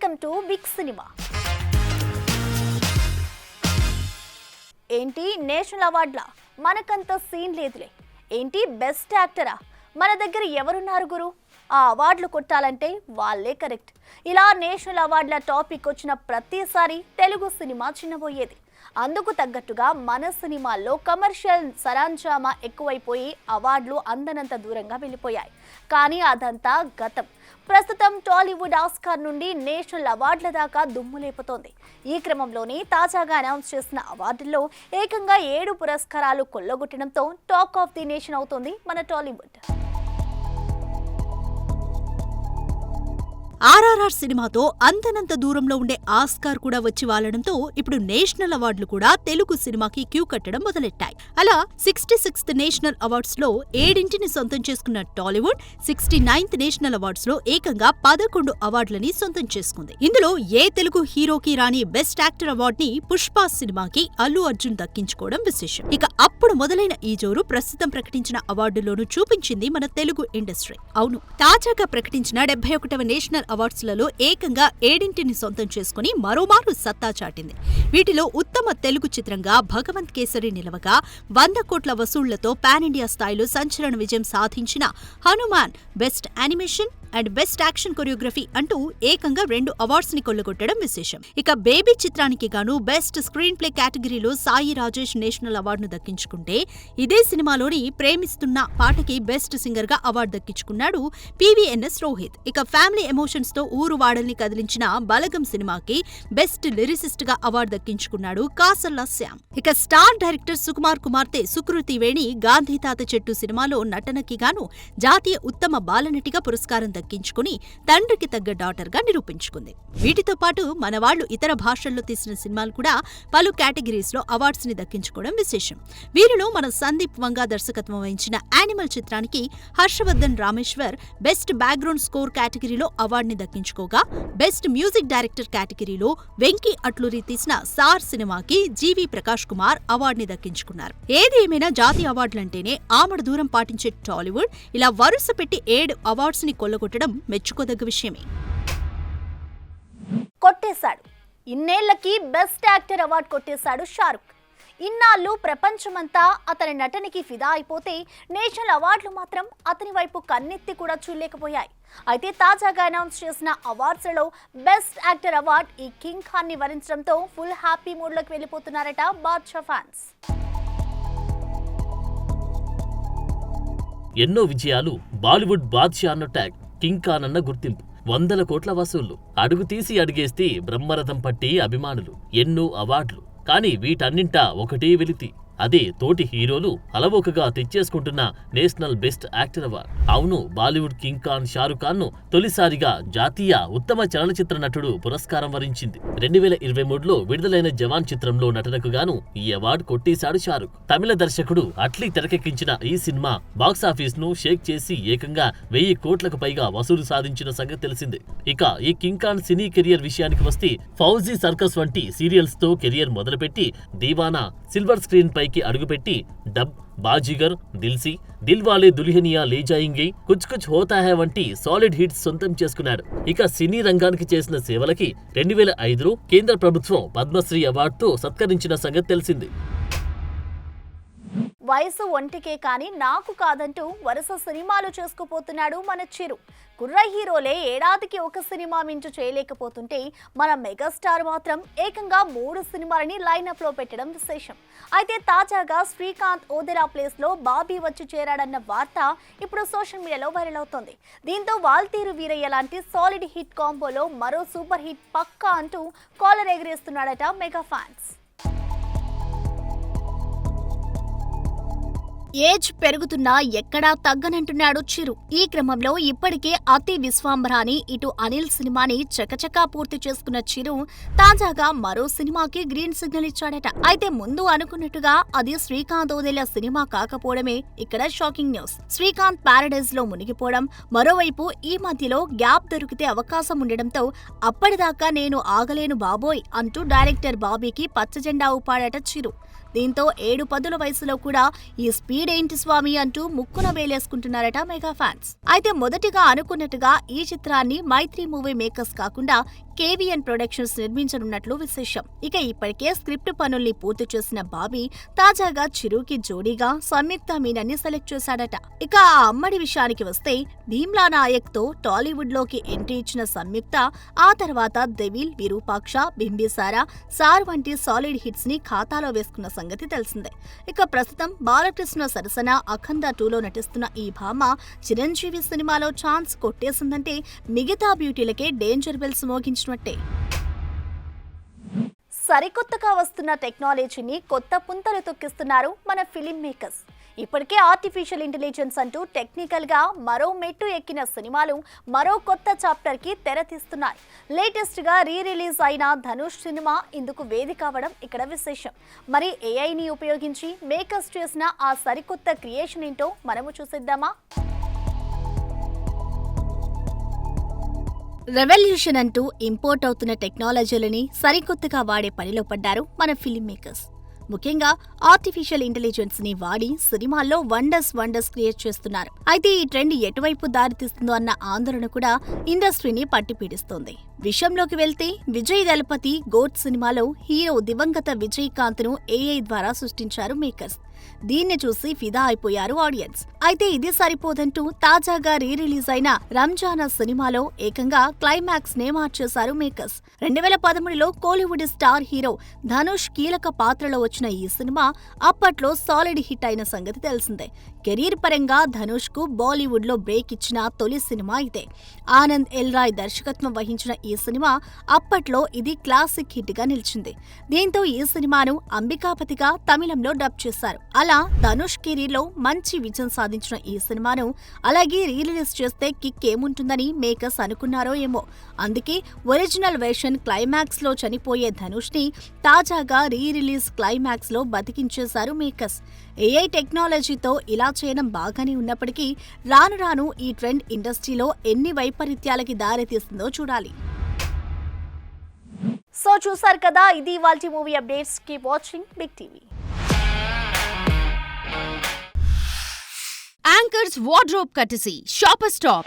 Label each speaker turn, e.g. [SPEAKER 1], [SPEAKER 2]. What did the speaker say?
[SPEAKER 1] Welcome to big cinema. ఏంటి national అవార్డులా? మనకంత సీన్ లేదులే. ఏంటి బెస్ట్ యాక్టరా? మన దగ్గర ఎవరున్నారు గురు? ఆ అవార్డులు కొట్టాలంటే వాళ్ళే కరెక్ట్. ఇలా నేషనల్ అవార్డుల టాపిక్ వచ్చిన ప్రతిసారి తెలుగు సినిమా చిన్నబోయేది. అందుకు తగ్గట్టుగా మన సినిమాల్లో కమర్షియల్ సరంజామా ఎక్కువైపోయి అవార్డులు అందనంత దూరంగా వెళ్ళిపోయాయి. కానీ అదంతా గతం. ప్రస్తుతం టాలీవుడ్ ఆస్కార్ నుండి నేషనల్ అవార్డుల దాకా దుమ్ము లేపుతోంది. ఈ క్రమంలోనే తాజాగా అనౌన్స్ చేసిన అవార్డుల్లో ఏకంగా 7 పురస్కారాలు కొల్లగొట్టడంతో టాక్ ఆఫ్ ది నేషన్ అవుతోంది మన టాలీవుడ్.
[SPEAKER 2] ఆర్ఆర్ఆర్ సినిమాతో అంతనంత దూరంలో ఉండే ఆస్కార్ కూడా వచ్చి వాలడంతో ఇప్పుడు నేషనల్ అవార్డులు కూడా తెలుగు సినిమాకి క్యూ కట్టడం మొదలెట్టాయి. అలా 66th నేషనల్ అవార్డ్స్ లో 7 సొంతం చేసుకున్న టాలీవుడ్ 69th నేషనల్ అవార్డ్స్ లో ఏకంగా 11 అవార్డులని సొంతం చేసుకుంది. ఇందులో ఏ తెలుగు హీరోకి రాని బెస్ట్ యాక్టర్ అవార్డ్ ని పుష్ప సినిమాకి అల్లు అర్జున్ దక్కించుకోవడం విశేషం. ఇక అప్పుడు మొదలైన ఈ జోరు ప్రస్తుతం ప్రకటించిన అవార్డుల్లోనూ చూపించింది మన తెలుగు ఇండస్ట్రీ. అవును, తాజాగా ప్రకటించిన 71వ నేషనల్ అవార్డ్స్ లలో ఏకంగా 7 సొంతం చేసుకుని మరోమారు సత్తా చాటింది. వీటిలో ఉత్తమ తెలుగు చిత్రంగా భగవంత్ కేసరి నిలవగా 100 కోట్ల వసూళ్లతో పాన్ ఇండియా స్థాయిలో సంచలన విజయం సాధించిన Hanuman best animation and best action choreography అంటూ ఏకంగా 2 అవార్డ్స్ ని కొల్లగొట్టడం విశేషం. ఇక బేబీ చిత్రానికి గాను బెస్ట్ స్క్రీన్ ప్లే కేటగిరీలో సాయి రాజేష్ నేషనల్ అవార్డును దక్కించుకుంటే, ఇదే సినిమాలోని ప్రేమిస్తున్న పాటకి బెస్ట్ సింగర్ గా అవార్డు దక్కించుకున్నాడు PVNS రోహిత్. ఇక ఫ్యామిలీ ఎమోషన్స్ తో ఊరు వాడల్ని కదిలించిన బలగం సినిమాకి బెస్ట్ లిరిసిస్ట్ గా అవార్డు దక్కించుకున్నాడు కాసర్ల శ్యామ్. ఇక స్టార్ డైరెక్టర్ సుకుమార్ కుమార్తె సుకృతి వేణి గాంధీ తాత చెట్టు సినిమాలో నటనకి గాను జాతీయ ఉత్తమ బాలనటిగా పురస్కారం దక్కించుకుని తండ్రికి తగ్గ డాటర్ గా నిరూపించుకుంది. వీటితో పాటు మన వాళ్లు ఇతర భాషల్లో తీసిన సినిమాలు కూడా పలు కేటగిరీస్ లో అవార్డ్స్ ని దక్కించుకోవడం విశేషం. వీరిలో మన సందీప్ వంగా దర్శకత్వం వహించిన యానిమల్ చిత్రానికి Harshavardhan Rameshwar best background score కేటగిరీలో అవార్డుని దక్కించుకోగా, బెస్ట్ మ్యూజిక్ డైరెక్టర్ కేటగిరీలో వెంకీ అట్లూరి తీసిన సార్ సినిమాకి జీవి ప్రకాష్ కుమార్ అవార్డుని దక్కించుకున్నారు. ఏది ఏమైనా జాతీయ అవార్డులంటేనే ఆమడ దూరం పాటించే టాలీవుడ్ ఇలా వరుస పెట్టి 7 అవార్డ్స్ ని కొల్లగొట్టడం మెచ్చుకోదగ్గ విషయమే.
[SPEAKER 1] కొట్టేశాడు. ఇన్నేళ్లకి బెస్ట్ యాక్టర్ అవార్డు కొట్టేశాడు షారుఖ్. ఇన్నాళ్ళు ప్రపంచమంతా అతని నటనకి ఫిదా అయిపోతే నేషనల్ అవార్డులు మాత్రం అతని వైపు కన్నెత్తి కూడా చూడలేకపోయాయి. అయితే తాజాగా అనౌన్స్ చేసిన అవార్డ్స్లో బెస్ట్ యాక్టర్ అవార్డు ఈ కింగ్ ఖాన్ ని వరించడంతో ఫుల్ హ్యాపీ మూడ్లోకి వెళ్ళిపోతున్నారట బాద్షా ఫ్యాన్స్.
[SPEAKER 3] ఎన్నో విజయాలు, బాలీవుడ్ బాద్షా అన్న ట్యాగ్, కింగ్ ఖాన్ అన్న గుర్తింపు, 100 కోట్ల వసూళ్లు, అడుగు తీసి అడిగేస్తే బ్రహ్మరథం పట్టి అభిమానులు, ఎన్నో అవార్డులు. కానీ వీటన్నింటా ఒకటే వెలితి, అదే తోటి హీరోలు అలవోకగా తెచ్చేసుకుంటున్న నేషనల్ బెస్ట్ యాక్టర్ అవార్డ్. అవును, బాలీవుడ్ కింగ్ ఖాన్ షారుఖ్ ఖాన్ ను తొలిసారిగా జాతీయ ఉత్తమ చలనచిత్ర నటుడు పురస్కారం వరించింది. 2023లో విడుదలైన జవాన్ చిత్రంలో నటనకు గాను ఈ అవార్డు కొట్టేశాడు షారుఖ్. తమిళ దర్శకుడు అట్లీ తెరకెక్కించిన ఈ సినిమా బాక్సాఫీస్ ను షేక్ చేసి ఏకంగా 1000 కోట్లకు పైగా వసూలు సాధించిన సంగతి తెలిసిందే. ఇక ఈ కింగ్ ఖాన్ సినీ కెరియర్ విషయానికి వస్తే, ఫౌజీ సర్కస్ వంటి సీరియల్స్ తో కెరియర్ మొదలుపెట్టి దీవానా, సిల్వర్ స్క్రీన్ పైకి అడుగుపెట్టి డబ్, బాజీగర్, దిల్సీ, దిల్వాలే దుల్హనియా లే జాయింగే, కుచ్ కుచ్ హోతా హై వంటి సాలిడ్ హిట్స్ సొంతం చేసుకున్నాడు. ఇక సినీ రంగానికి చేసిన సేవలకి 2005లో కేంద్ర ప్రభుత్వం పద్మశ్రీ అవార్డుతో సత్కరించిన సంగతి తెలిసింది.
[SPEAKER 1] వయసు ఒంటికే కానీ నాకు కాదంటూ వరుస సినిమాలు చేసుకుపోతున్నాడు మన చిరు. కుర్ర హీరోలే ఏడాదికి ఒక సినిమా మించు చేయలేకపోతుంటే, మన మెగాస్టార్ మాత్రం ఏకంగా 3 సినిమాలని లైనప్ లో పెట్టడం విశేషం. అయితే తాజాగా శ్రీకాంత్ ఓదెరా ప్లేస్ లో బాబీ వచ్చి చేరాడన్న వార్త ఇప్పుడు సోషల్ మీడియాలో వైరల్ అవుతోంది. దీంతో వాల్తీరు వీరయ్య లాంటి సాలిడ్ హిట్ కాంబోలో మరో సూపర్ హిట్ పక్కా అంటూ కాలర్ ఎగిరేస్తున్నాడట మెగా ఫ్యాన్స్. ఏజ్ పెరుగుతున్నా ఎక్కడా తగ్గనంటున్నాడు చిరు. ఈ క్రమంలో ఇప్పటికే అతి విశ్వాంబరాని ఇటు అనిల్ సినిమాని చకచకా పూర్తి చేసుకున్న చిరు తాజాగా మరో సినిమాకి గ్రీన్ సిగ్నల్ ఇచ్చాడట. అయితే ముందు అనుకున్నట్టుగా అది శ్రీకాంత్ ఓదెలా సినిమా కాకపోవడమే ఇక్కడ షాకింగ్ న్యూస్. శ్రీకాంత్ ప్యారడైజ్ లో మునిగిపోవడం, మరోవైపు ఈ మధ్యలో గ్యాప్ దొరికితే అవకాశం ఉండడంతో అప్పటిదాకా నేను ఆగలేను బాబోయ్ అంటూ డైరెక్టర్ బాబీకి పచ్చజెండా ఊపాడట చిరు. దీంతో 7-10 వయసులో కూడా ఈ స్పీడ్ ఏంటి స్వామి అంటూ ముక్కున వేలేసుకుంటున్నారట మెగా ఫ్యాన్స్. అయితే మొదటిగా అనుకున్నట్టుగా ఈ చిత్రాన్ని మైత్రి మూవీ మేకర్స్ కాకుండా
[SPEAKER 2] కేవీఎన్ ప్రొడక్షన్స్ నిర్మించనున్నట్లు విశేషం. ఇక ఇప్పటికే స్క్రిప్ట్ పనుల్ని పూర్తి చేసిన బాబీ తాజాగా చిరుకి జోడీగా సంయుక్త మీనన్ని సెలెక్ట్ చేశాడట. ఇక ఆ అమ్మడి విషయానికి వస్తే భీమ్లా నాయక్ తో టాలీవుడ్ లోకి ఎంట్రీ ఇచ్చిన సంయుక్త ఆ తర్వాత దెవిల్, విరూపాక్ష, బింబిసారా, సార్ వంటి సాలిడ్ హిట్స్ ని ఖాతాలో వేసుకున్న సంగతి తెలిసిందే. ఇక ప్రస్తుతం బాలకృష్ణ సరసన అఖండ 2లో నటిస్తున్న ఈ భామ చిరంజీవి సినిమాలో ఛాన్స్ కొట్టేసిందంటే మిగతా బ్యూటీలకే డేంజర్ బెల్స్ మోగించినట్టే.
[SPEAKER 1] సరికొత్తగా వస్తున్న టెక్నాలజీని కొత్త పుంతలు తొక్కిస్తున్నారు మన ఫిలిం మేకర్స్. ఇప్పటికే ఆర్టిఫిషియల్ ఇంటెలిజెన్స్ అంటూ టెక్నికల్ గా మరో మెట్టు ఎక్కిన సినిమాలు మరో కొత్త చాప్టర్ కి తెరతీస్తున్నాయి. లేటెస్ట్ గా రిలీజ్ అయిన ధనుష్ సినిమా ఇందుకు వేదిక కావడం ఇక్కడ విశేషం. మరి ఏఐని ఉపయోగించి మేకర్స్ చేసిన ఆ సరికొత్త క్రియేషన్ ఏంటో మనము చూసేద్దామా?
[SPEAKER 2] రెవల్యూషన్ అంటూ ఇంపోర్ట్ అవుతున్న టెక్నాలజీలని సరికొత్తగా వాడే పనిలో పడ్డారు మన ఫిలిం మేకర్స్. ముఖ్యంగా ఆర్టిఫిషియల్ ఇంటెలిజెన్స్ ని వాడి సినిమాల్లో వండర్స్ క్రియేట్ చేస్తున్నారు. అయితే ఈ ట్రెండ్ ఎటువైపు దారితీస్తుందో అన్న ఆందోళన కూడా ఇండస్ట్రీని పట్టిపీడిస్తోంది. విషయంలోకి వెళ్తే విజయ్ దళపతి గోట్ సినిమాలో హీరో దివంగత విజయకాంత్ ను ఏఐ ద్వారా సృష్టించారు మేకర్స్. దీన్ని చూసి ఫిదా అయిపోయారు ఆడియన్స్. అయితే ఇది సరిపోదంటూ తాజాగా రిలీజ్ అయిన రంజానా సినిమాలో ఏకంగా క్లైమాక్స్ నే మార్చేశారు మేకర్స్. 2013లో కోలీవుడ్ స్టార్ హీరో ధనుష్ కీలక పాత్రలో వచ్చిన ఈ సినిమా అప్పట్లో సాలిడ్ హిట్ అయిన సంగతి తెలిసిందే. కెరీర్ పరంగా ధనుష్ కు బాలీవుడ్ లో బ్రేక్ ఇచ్చిన తొలి సినిమా ఇదే. ఆనంద్ ఎల్ రాయ్ దర్శకత్వం వహించిన ఈ సినిమా అప్పట్లో ఇది క్లాసిక్ హిట్ గా నిలిచింది. దీంతో ఈ సినిమాను అంబికాపతిగా తమిళంలో డబ్ చేశారు. అలా ధనుష్ కెరీర్ లో మంచి విజయం సాధించిన ఈ సినిమాను అలాగే రిలీజ్ చేస్తే కిక్ ఏముంటుందని మేకర్స్ అనుకున్నారో ఏమో. అందుకే ఒరిజినల్ వెర్షన్ క్లైమాక్స్ లో చనిపోయే ధనుష్ ని తాజాగా రిలీజ్ క్లైమాక్స్ లో బతికించేశారు మేకర్స్. ఏఐ టెక్నాలజీతో ఇలా చేయడం బాగానే ఉన్నప్పటికీ రాను రాను ఈ ట్రెండ్ ఇండస్ట్రీలో ఎన్ని వైపరీత్యాలకి దారితీస్తుందో చూడాలి.
[SPEAKER 1] సో చూసారు కదా, ఇది ఇవాల్టి movie updates. Keep watching big TV.
[SPEAKER 2] Anchor's wardrobe courtesy, Shopper Stop.